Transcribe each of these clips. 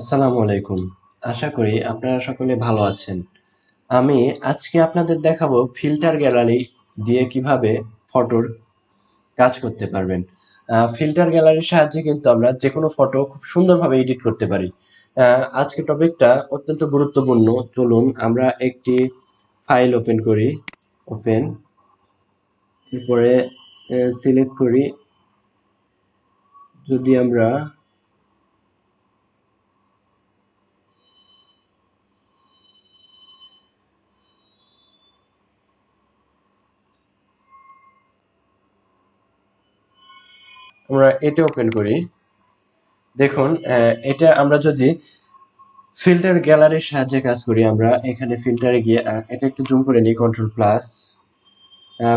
আসসালামু আলাইকুম। আশা করি আপনারা সকলে ভালো আছেন। আমি আজকে আপনাদের দেখাবো ফিল্টার গ্যালারি দিয়ে কিভাবে ফটোর কাজ করতে পারবেন। ফিল্টার গ্যালারির সাহায্যে কিন্তু আমরা যেকোনো ফটো খুব সুন্দরভাবে এডিট করতে পারি। আজকের টপিকটা অত্যন্ত গুরুত্বপূর্ণ। চলুন আমরা একটি ফাইল ওপেন করি। ওপেন, এরপরে সিলেক্ট করি। যদি আমরা এটা ওপেন করি, দেখুন এটা আমরা যদি ফিল্টার গ্যালারির সাহায্যে কাজ করি, আমরা এখানে ফিল্টারে গিয়ে এটা একটু জুম করে নিই, control plus.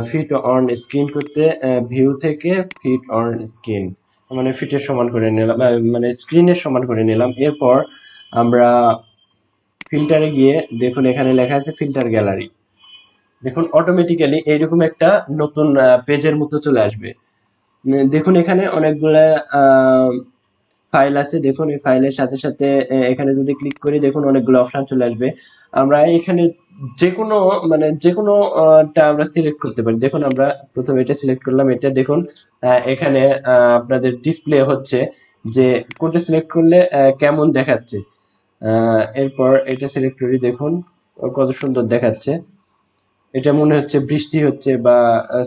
Fit on screen করতে ভিউ থেকে ফিট অন স্ক্রিন মানে ফিটের সমান করে নিলাম, মানে স্ক্রিনের সমান করে নিলাম। এরপর আমরা ফিল্টারে গিয়ে দেখুন এখানে লেখা আছে ফিল্টার গ্যালারি। দেখুন অটোমেটিক্যালি এইরকম একটা নতুন পেজের মতো চলে আসবে। দেখুন এখানে অনেকগুলা ফাইল আছে। দেখুন এই ফাইলের সাথে সাথে এখানে যদি ক্লিক করি, দেখুন অনেকগুলো অপশন চলে আসবে। আমরা এখানে যে কোনো যে কোনো টা আমরা সিলেক্ট করতে পারি। দেখুন আমরা প্রথমে এটা সিলেক্ট করলাম। এটা দেখুন এখানে আপনাদের ডিসপ্লে হচ্ছে যে কোনটা সিলেক্ট করলে কেমন দেখাচ্ছে। এরপর এটা সিলেক্ট করি, দেখুন কত সুন্দর দেখাচ্ছে। এটা মনে হচ্ছে বৃষ্টি হচ্ছে বা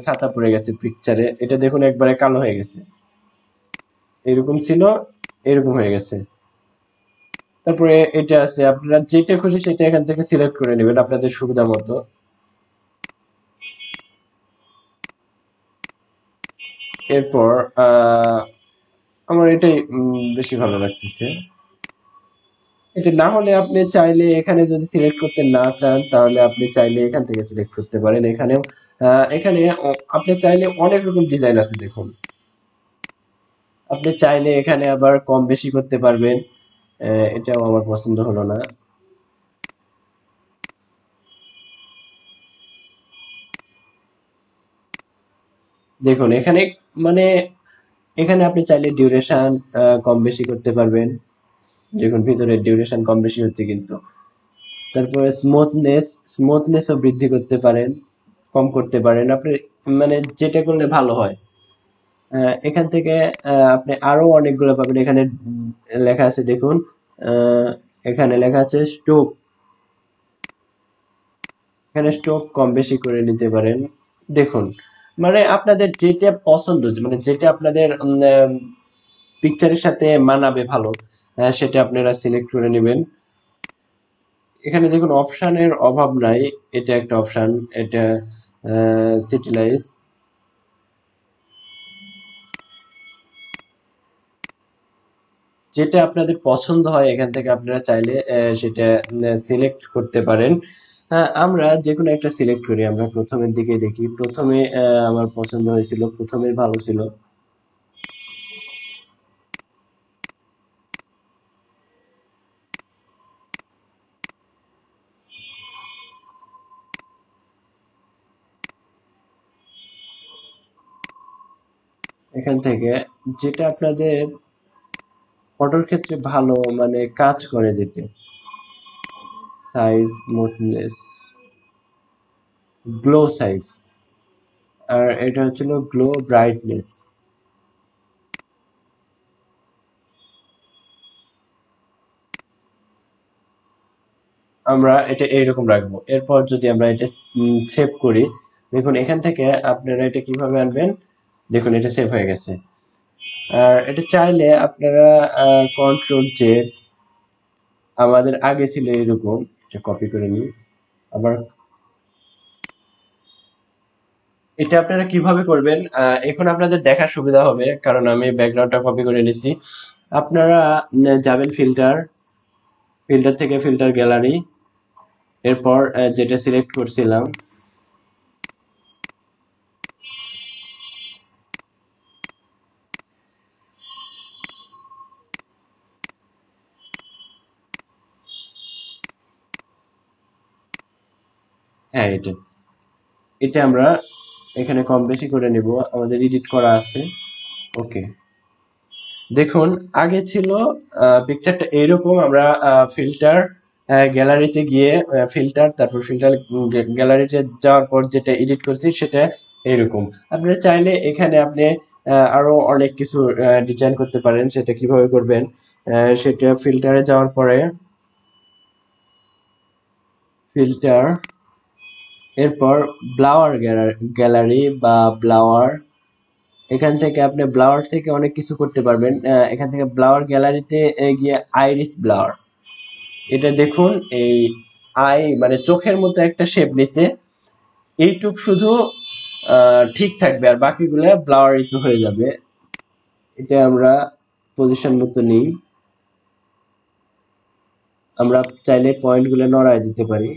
ছাতা পড়ে গেছে পিকচারে। এটা দেখুন একবারে কালো হয়ে গেছে, এরকম ছিল, এরকম হয়ে গেছে। তারপরে এটা আছে, আপনারা যেটা খুশি সেটা এখান থেকে সিলেক্ট করে নেবেন আপনাদের সুবিধা মতো। এরপর আমার এটাই বেশি ভালো লাগতেছে। এটা না হলে আপনি চাইলে এখানে যদি সিলেক্ট করতে না চান, তাহলে আপনি চাইলে এখান থেকে সিলেক্ট করতে পারেন। এখানেও এখানে আপনি চাইলে অনেক রকম ডিজাইন আছে। দেখুন আপনি চাইলে এখানে আবার কম বেশি করতে পারবেন। এটাও আমার পছন্দ হলো না। দেখুন এখানে মানে এখানে আপনি চাইলে ডিউরেশন কম বেশি করতে পারবেন। দেখুন ভিতরে ডিউরেশন কম বেশি হচ্ছে কিন্তু। তারপরে স্মুথনেসও বৃদ্ধি করতে পারেন, কম করতে পারেন আপনি, মানে যেটা করলে ভালো হয়। এখান থেকে আপনি আরো অনেকগুলো পাবেন। এখানে লেখা আছে, দেখুন আহ, এখানে লেখা আছে স্টোক। এখানে স্টোক কম বেশি করে নিতে পারেন। দেখুন মানে আপনাদের যেটা পছন্দ, মানে যেটা আপনাদের পিকচারের সাথে মানাবে ভালো, সেটা আপনারা সিলেক্ট করে নেবেন। এখানে দেখুন অপশনের অভাব নাই। এটা একটা অপশন, এটা সিটিলাইজ। যেটা আপনাদের পছন্দ হয় এখান থেকে আপনারা চাইলে সেটা সিলেক্ট করতে পারেন। আমরা যে কোনো একটা সিলেক্ট করি। আমরা প্রথমের দিকে দেখি, প্রথমে আমার পছন্দ হয়েছিল, প্রথমে ভালো ছিল। এখান থেকে যেটা আপনাদের ফটোর ক্ষেত্রে ভালো মানে কাজ করে, যেতে সাইজ, স্মুথনেস, গ্লো সাইজ, আর এটা হচ্ছিল গ্লো ব্রাইটনেস। আমরা এটা এইরকম রাখবো। এরপর যদি আমরা এটা সেভ করি, দেখুন এখান থেকে আপনারা এটা কিভাবে আনবেন। দেখুন এটা সেভ হয়ে গেছে। আর এটা চাইলে আপনারা কন্ট্রোল জেড, আমাদের আগে ছিল এরকম, এটা কপি করে নিই আবার। এটা আপনারা কিভাবে করবেন এখন আপনাদের দেখার সুবিধা হবে, কারণ আমি ব্যাকগ্রাউন্ডটা কপি করে নিছি। আপনারা যাবেন ফিল্টার, ফিল্টার থেকে ফিল্টার গ্যালারি, এরপর যেটা সিলেক্ট করছিলাম, হ্যাঁ এটা, এটা আমরা এখানে কম বেশি করে নিব, আমাদের এডিট করা আছে। ওকে, দেখুন আগে ছিল পিকচারটা এইরকম, আমরা ফিল্টার গ্যালারিতে গিয়ে ফিল্টার, তারপর ফিল্টার গ্যালারিতে যাওয়ার পর যেটা এডিট করছি সেটা এইরকম। আপনারা চাইলে এখানে আপনি আরো অনেক কিছু ডিজাইন করতে পারেন। সেটা কিভাবে করবেন, সেটা ফিল্টারে যাওয়ার পরে ফিল্টার, এরপর ব্লাওয়ার গ্যালারি বা ব্লাওয়ার, এখান থেকে আপনি ব্লাওয়ার থেকে অনেক কিছু করতে পারবেন। এখান থেকে ব্লাওয়ার গ্যালারিতে গিয়ে আইরিস ব্লাওয়ার, এটা দেখুন এই আই মানে চোখের মতো একটা শেপ নিছে, এইটুক শুধু ঠিক থাকবে আর বাকিগুলো ব্লাওয়ারিত হয়ে যাবে। এটা আমরা পজিশন মতো নিই, আমরা চাইলে পয়েন্টগুলো নড়ায় দিতে পারি।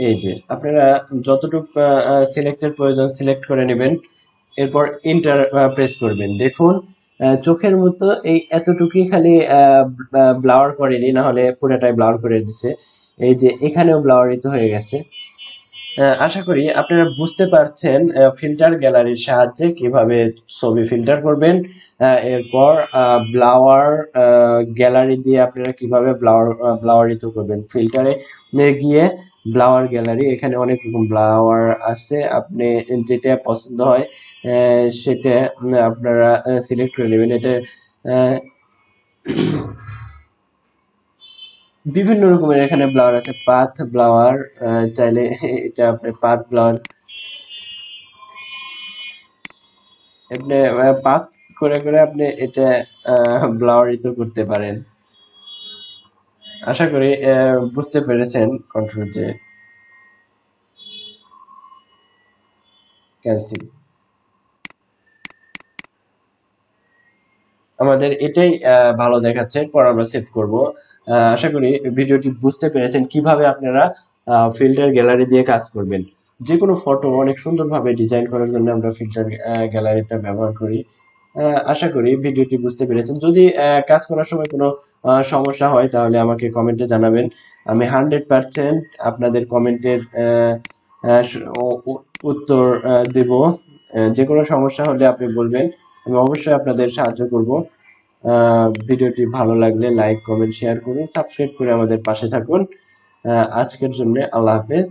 এই যে আপনারা যতটুকু সিলেক্টের প্রয়োজন সিলেক্ট করে নেবেন, এরপর ইন্টার প্রেস করবেন। দেখুন চোখের মতো এই এতটুকুই খালি ব্লাওয়ার করেনি, না হলে পুরোটাই ব্লাওয়ার করে দিছে। এই যে এখানেও ব্লাওয়ারিত হয়ে গেছে। আশা করি আপনারা বুঝতে পারছেন ফিল্টার গ্যালারির সাহায্যে কিভাবে ছবি ফিল্টার করবেন। এরপর ব্লাওয়ার গ্যালারি দিয়ে আপনারা কিভাবে ব্লাওয়ারিত করবেন। ফিল্টারে গিয়ে ব্লাওয়ার গ্যালারি, এখানে অনেক রকম ব্লাওয়ার আছে, আপনি যেটা পছন্দ হয় সেটা আপনারা সিলেক্ট করে নেবেন। এটা আহ, বিভিন্ন রকমের এখানে ব্লাওয়ার আছে, পাথ ব্লাওয়ার, চাইলে এটা আপনি পাথ ব্লাওয়ার আপনি পাথ করে করে আপনি এটা ব্লাওয়ারিত করতে পারেন। আশা করি বুঝতে পেরেছেন কন্ট্রোল যে ক্যান্সেল। আমাদের এটাই ভালো দেখাচ্ছে, পর আমরা সেভ করব। আশা করি ভিডিওটি বুঝতে পেরেছেন কিভাবে আপনারা ফিল্টার গ্যালারি দিয়ে কাজ করবেন। যে কোনো ফটো অনেক সুন্দরভাবে ডিজাইন করার জন্য আমরা ফিল্টার গ্যালারিটা ব্যবহার করি। আশা করি ভিডিওটি বুঝতে পেরেছেন। যদি কাজ করার সময় কোনো সমস্যা হয় তাহলে আমাকে কমেন্টে জানাবেন। আমি 100% আপনাদের কমেন্টের উত্তর দেব। যে কোনো সমস্যা হলে আপনি বলবেন, আমি অবশ্যই আপনাদের সাহায্য করব। ভিডিওটি ভালো লাগলে লাইক কমেন্ট শেয়ার করুন, সাবস্ক্রাইব করে আমাদের পাশে থাকুন। আজকের জন্য আল্লাহ হাফেজ।